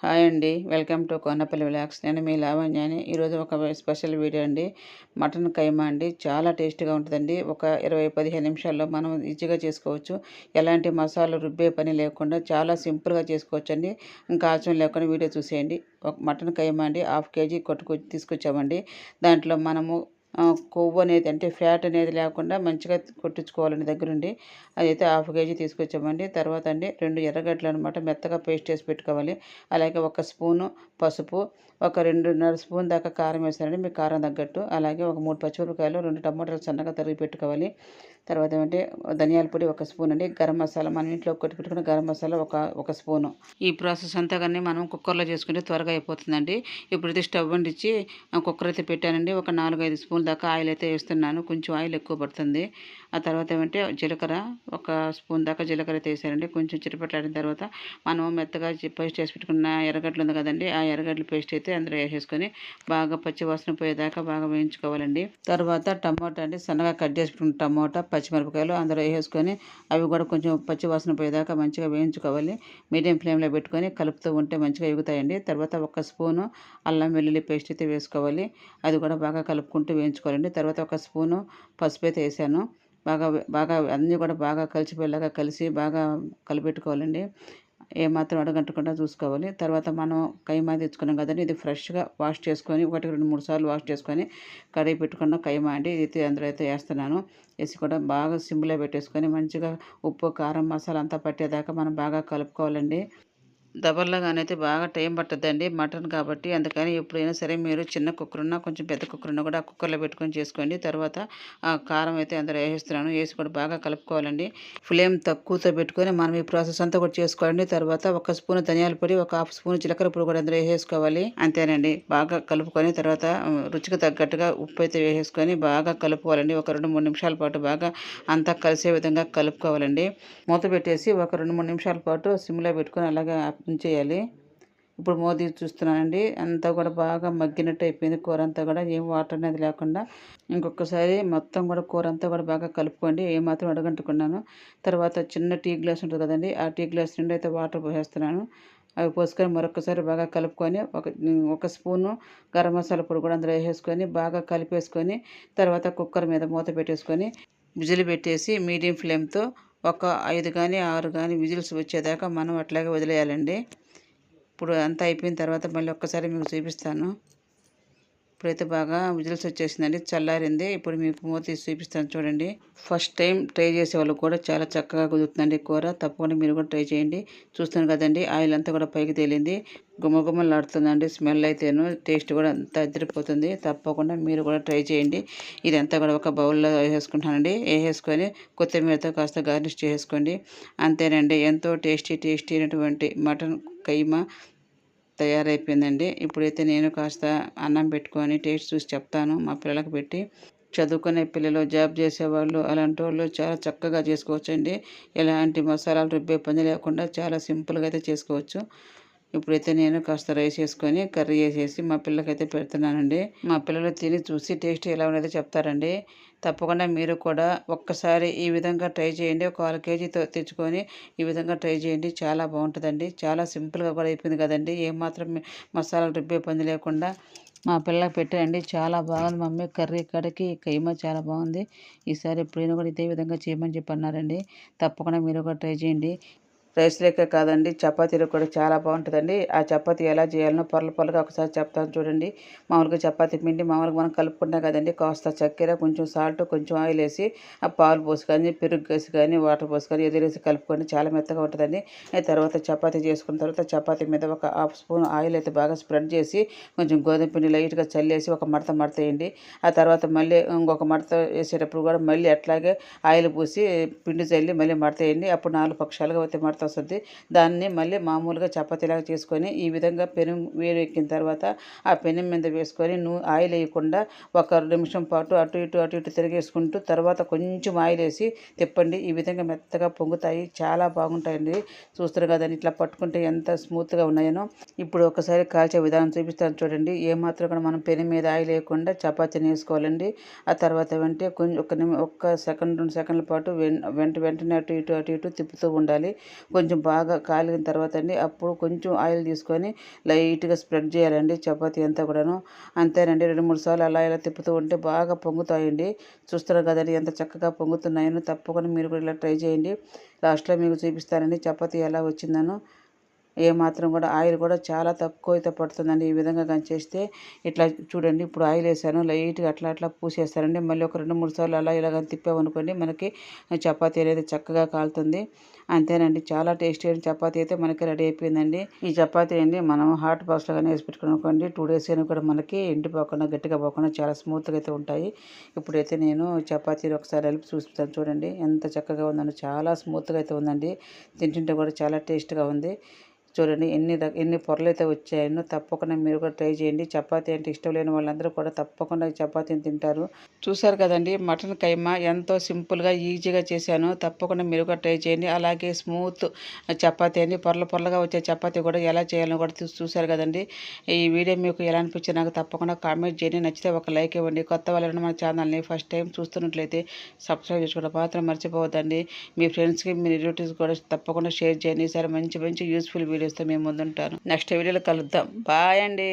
Hi అండి. Welcome to Konapalli vlogs. నేను మీ లావణ్యాని. ఈరోజు ఒక స్పెషల్ వీడియో అండి. మటన్ కైమా అండి. చాలా టేస్టీగా ఉంటుందండి. ఒక 15 నిమిషాల్లో మనం ఈజీగా చేసుకోవచ్చు. ఎలాంటి మసాలాలు రుబ్బే పని లేకుండా చాలా సింపుల్గా చేసుకోవచ్చండి. ఇంకా ఆలస్యం లేకుండా వీడియో చూసేయండి. ఒక మటన్ కైమా అండి 1/2 కేజీ తీసుకొచ్చామండి. దాంట్లో మనము కొవ్వు అనేది అంటే ఫ్యాట్ అనేది లేకుండా మంచిగా కొట్టించుకోవాలండి దగ్గరుండి. అదైతే 1/2 కేజీ తీసుకొచ్చామండి. తర్వాత అండి 2 ఎర్రగడ్డలు అనమాట మెత్తగా పేస్ట్ చేసి పెట్టుకోవాలి. అలాగే ఒక స్పూను పసుపు, ఒక 2.5 స్పూన్ దాకా కారం వేసానండి మీకు కారం తగ్గట్టు. అలాగే ఒక 3 పచ్చిమిరపకాయలు, 2 టమాటాలు సన్నగా తరిగి పెట్టుకోవాలి. తర్వాత ఏమంటే ధనియాల పొడి 1 స్పూన్ అండి. గరం మసాలా మన ఇంట్లో కొట్టి పెట్టుకున్న గరం మసాలా ఒక స్పూను. ఈ ప్రాసెస్ అంతా కానీ మనం కుక్కర్లో చేసుకుంటే త్వరగా అయిపోతుందండి. ఇప్పుడు ఇది స్టవ్ అంటించి కుక్కర్ అయితే పెట్టానండి. ఒక 4-5 స్పూన్ల దాకా ఆయిల్ అయితే వేస్తున్నాను. కొంచెం ఆయిల్ ఎక్కువ పడుతుంది. ఆ తర్వాత ఏమంటే జీలకర్ర, ఒక స్పూన్ దాకా జీలకర్ర అయితే వేసానండి. కొంచెం చిటపట్లాడిన తర్వాత మనం మెత్తగా పేస్ట్ చేసి పెట్టుకున్న ఎర్రగడ్డలు ఉంది కదండి, ఆ ఎర్రగడ్డల పేస్ట్ అయితే అందులో వేసేసుకొని బాగా పచ్చి వాసన పోయేదాకా బాగా వేయించుకోవాలండి. తర్వాత టమోటా అండి, సన్నగా కట్ చేసి పెట్టుకున్న టమోటా, పచ్చిమిరపకాయలు అందులో వేసేసుకొని అవి కూడా కొంచెం పచ్చి వాసన పోయేదాకా మంచిగా వేయించుకోవాలి. మీడియం ఫ్లేమ్లో పెట్టుకొని కలుపుతూ ఉంటే మంచిగా ఎగుతాయండి. తర్వాత 1 స్పూను అల్లం వెల్లుల్లి పేస్ట్ అయితే వేసుకోవాలి. అది కూడా బాగా కలుపుకుంటూ వేయించుకోవాలండి. తర్వాత 1 స్పూను పసుపు అయితే వేసాను. బాగా బాగా అన్నీ కూడా బాగా కలిసిపోయేలాగా కలిసి బాగా కలిపెట్టుకోవాలండి. ఏమాత్రం అడగంటకుండా చూసుకోవాలి. తర్వాత మనం కైమా తెచ్చుకున్నాం కదండి, ఇది ఫ్రెష్గా వాష్ చేసుకొని 1, 2, 3 సార్లు వాష్ చేసుకొని కడిగి పెట్టుకున్న కైమా అండి. ఇది అందులో అయితే వేస్తున్నాను. వేసి కూడా బాగా సిమ్లో పెట్టేసుకొని మంచిగా ఉప్పు, కారం, మసాలా అంతా పట్టేదాకా మనం బాగా కలుపుకోవాలండి. దబర్లాగానైతే బాగా టైం పట్టుద్దండి మటన్ కాబట్టి. అందుకని ఎప్పుడైనా సరే మీరు చిన్న కుక్కర్ ఉన్నా కొంచెం పెద్ద కుక్కర్ ఉన్నా కూడా కుక్కర్లో పెట్టుకొని చేసుకోండి. తర్వాత కారం అయితే అందులో వేసేస్తున్నాను. వేసి కూడా బాగా కలుపుకోవాలండి. ఫ్లేమ్ తక్కువతో పెట్టుకొని మనం ఈ ప్రాసెస్ అంతా కూడా చేసుకోవాలండి. తర్వాత 1 స్పూన్ ధనియాల పొడి, ఒక 1/2 స్పూన్ జీలకర్ర పొడి కూడా అందులో వేసేసుకోవాలి. అంతేనండి. బాగా కలుపుకొని తర్వాత రుచికి తగ్గట్టుగా ఉప్పు అయితే వేసేసుకొని బాగా కలుపుకోవాలండి. ఒక 2-3 నిమిషాల పాటు బాగా అంతా కలిసే విధంగా కలుపుకోవాలండి. మూత పెట్టేసి ఒక 2-3 నిమిషాల పాటు సిమ్లో పెట్టుకొని అలాగే ఉంచేయాలి. ఇప్పుడు మూత తీసి చూస్తున్నానండి. అంతా కూడా బాగా మగ్గినట్టు అయిపోయింది. కూర అంతా కూడా ఏం వాటర్ అనేది లేకుండా. ఇంకొకసారి మొత్తం కూడా కూర అంతా కూడా బాగా కలుపుకోండి. ఏమాత్రం అడగంటుకున్నాను. తర్వాత చిన్న టీ గ్లాస్ ఉంటుంది కదండి, ఆ టీ గ్లాస్ నుండి అయితే వాటర్ పోసేస్తున్నాను. అవి పోసుకొని మరొకసారి బాగా కలుపుకొని ఒక స్పూను గరం మసాలా పొడి కూడా అందులో వేసేసుకొని బాగా కలిపేసుకొని తర్వాత కుక్కర్ మీద మూత పెట్టేసుకొని విజిల్ పెట్టేసి మీడియం ఫ్లేమ్తో ఒక 5 కానీ 6 కానీ విజిల్స్ వచ్చేదాకా మనం అట్లాగే వదిలేయాలండి. ఇప్పుడు అంతా అయిపోయిన తర్వాత మళ్ళీ ఒక్కసారి మీకు చూపిస్తాను. ఇప్పుడైతే బాగా విజిల్స్ వచ్చేసిందండి, చల్లారింది. ఇప్పుడు మీకు మూత తీసి చూపిస్తాను చూడండి. ఫస్ట్ టైం ట్రై చేసే వాళ్ళకి కూడా చాలా చక్కగా కుదురుతుందండి కూర. తప్పకుండా మీరు కూడా ట్రై చేయండి. చూస్తాను కదండి, ఆయిల్ అంతా కూడా పైకి తేలింది. గుమగుమలాడుతుందండి స్మెల్ అయితేను. టేస్ట్ కూడా అంతా అదిరిపోతుంది. తప్పకుండా మీరు కూడా ట్రై చేయండి. ఇదంతా కూడా ఒక బౌల్లో వేసేసుకుంటానండి. వేసేసుకొని కొత్తిమీరతో కాస్త గార్నిష్ చేసుకోండి. అంతేనండి, ఎంతో టేస్టీ అయినటువంటి మటన్ కైమా తయారైపోయిందండి. ఇప్పుడైతే నేను కాస్త అన్నం పెట్టుకొని టేస్ట్ చూసి చెప్తాను మా పిల్లలకు పెట్టి. చదువుకునే పిల్లలు, జాబ్ చేసేవాళ్ళు, అలాంటి వాళ్ళు చాలా చక్కగా చేసుకోవచ్చండి. ఎలాంటి మసాలాలు రుబ్బే పని లేకుండా చాలా సింపుల్గా అయితే చేసుకోవచ్చు. ఇప్పుడైతే నేను కాస్త రైస్ వేసుకొని కర్రీ వేసేసి మా పిల్లలకైతే పెడుతున్నానండి. మా పిల్లలు తిని చూసి టేస్ట్ ఎలా ఉన్నదో చెప్తారండి. తప్పకుండా మీరు కూడా ఒక్కసారి ఈ విధంగా ట్రై చేయండి. ఒక 1/2 కేజీ తెచ్చుకొని ఈ విధంగా ట్రై చేయండి. చాలా బాగుంటుందండి. చాలా సింపుల్గా కూడా అయిపోయింది కదండి. ఏమాత్రం మసాలాలు రుబ్బే పని లేకుండా మా పిల్లలకు పెట్టండి. చాలా బాగుంది మమ్మీ కర్రీ కడికి కైమా చాలా బాగుంది. ఈసారి ఎప్పుడైనా కూడా ఇదే విధంగా చేయమని చెప్పి అన్నారండి. తప్పకుండా మీరు కూడా ట్రై చేయండి. రైస్ లెక్క కాదండి, చపాతీలు కూడా చాలా బాగుంటుందండి. ఆ చపాతీ ఎలా చేయాలనో పొరలుగా ఒకసారి చెప్తాను చూడండి. మామూలుగా చపాతీ పిండి మామూలుగా మనం కలుపుకుంటాం కదండి. కాస్త చక్కెర, కొంచెం సాల్ట్, కొంచెం ఆయిల్ వేసి ఆ పాలు పోసి కానీ, పెరుగు వేసి కానీ, వాటర్ పోసి కానీ ఏదో వేసి కలుపుకొని చాలా మెత్తగా ఉంటుందండి. తర్వాత చపాతీ చేసుకున్న తర్వాత చపాతీ మీద ఒక 1/2 స్పూన్ ఆయిల్ అయితే బాగా స్ప్రెడ్ చేసి కొంచెం గోధుమ పిండి లైట్గా చల్లేసి ఒక మడత వేయండి. ఆ తర్వాత మళ్ళీ ఇంకొక మడత వేసేటప్పుడు కూడా మళ్ళీ అట్లాగే ఆయిల్ పూసి పిండి చల్లి మళ్ళీ మడత వేయండి. అప్పుడు 4 పక్షాలుగా అయితే మడత వస్తుంది. దాన్ని మళ్ళీ మామూలుగా చపాతీలాగా చేసుకొని ఈ విధంగా పెనం వేడెక్కిన తర్వాత ఆ పెనం మీద వేసుకొని ఆయిల్ వేయకుండా ఒక 2 నిమిషం పాటు అటు ఇటు తిరిగేసుకుంటూ తర్వాత కొంచెం ఆయిల్ వేసి తిప్పండి. ఈ విధంగా మెత్తగా పొంగుతాయి, చాలా బాగుంటాయండి. చూస్తారు కదండి, ఇట్లా పట్టుకుంటే ఎంత స్మూత్గా ఉన్నాయనో. ఇప్పుడు ఒకసారి కాల్చే విధానం చూపిస్తాను చూడండి. ఏమాత్రం కూడా మనం పెనం మీద ఆయిల్ వేయకుండా చపాతీని వేసుకోవాలండి. ఆ తర్వాత వెంటనే కొంచెం 1 సెకండ్ 2 సెకండ్ల పాటు వెంటనే అటు ఇటు తిప్పుతూ ఉండాలి. కొంచెం బాగా కాలిన తర్వాత అండి అప్పుడు కొంచెం ఆయిల్ తీసుకొని లైట్గా స్ప్రెడ్ చేయాలండి చపాతీ అంతా కూడాను. అంతేనండి 2-3 సార్లు అలా ఇలా తిప్పుతూ ఉంటే బాగా పొంగుతాయండి. చూస్తున్నారు కదండి ఎంత చక్కగా పొంగుతున్నాయో. తప్పకుండా మీరు కూడా ఇలా ట్రై చేయండి. లాస్ట్లో మీకు చూపిస్తానండి చపాతీ ఎలా వచ్చిందనో. ఏమాత్రం కూడా ఆయిల్ కూడా చాలా తక్కువ అయితే పడుతుందండి ఈ విధంగా కానీ చేస్తే. ఇట్లా చూడండి, ఇప్పుడు ఆయిల్ వేసాను, లైట్గా అట్లా అట్లా పూసేస్తానండి. మళ్ళీ ఒక 2-3 సార్లు అలా ఇలా కానీ తిప్పామనుకోండి మనకి చపాతీ అనేది చక్కగా కాలుతుంది. అంతేనండి, చాలా టేస్టీ అయిన చపాతీ అయితే మనకి రెడీ అయిపోయిందండి. ఈ చపాతీ అండి మనం హాట్ బాక్స్లో కానీ వేసి పెట్టుకుని అనుకోండి 2 డేస్ అయినా కూడా మనకి ఎండిపోకుండా గట్టిగా పోకుండా చాలా స్మూత్గా అయితే ఉంటాయి. ఇప్పుడైతే నేను చపాతీని ఒకసారి కలిపి చూపిస్తాను చూడండి ఎంత చక్కగా ఉందండి. చాలా స్మూత్గా అయితే ఉందండి. తింటుంటే కూడా చాలా టేస్ట్గా ఉంది. చూడండి ఎన్ని పొరలు అయితే వచ్చాయో. తప్పకుండా మీరు కూడా ట్రై చేయండి. చపాతీ అంటే ఇష్టం లేని వాళ్ళందరూ కూడా తప్పకుండా ఈ చపాతీని తింటారు. చూసారు కదండి, మటన్ కైమా ఎంతో సింపుల్గా ఈజీగా చేశాను. తప్పకుండా మీరు కూడా ట్రై చేయండి. అలాగే స్మూత్ చపాతీ అండి, పొరలుగా వచ్చే చపాతీ కూడా ఎలా చేయాలని కూడా చూసారు కదండి. ఈ వీడియో మీకు ఎలా అనిపించింది నాకు తప్పకుండా కామెంట్ చేయండి. నచ్చితే ఒక లైక్ ఇవ్వండి. కొత్త వాళ్ళని మన ఛానల్ని ఫస్ట్ టైం చూస్తున్నట్లయితే సబ్స్క్రైబ్ చేసుకోవడం మాత్రం మర్చిపోవద్దండి. మీ ఫ్రెండ్స్కి మీ రిలేటివ్స్ కూడా తప్పకుండా షేర్ చేయండి. ఈసారి మంచి మంచి యూస్ఫుల్ వీడియోస్తో మేము ముందుంటాను. నెక్స్ట్ వీడియోలో కలుద్దాం. బాయ్ అండి.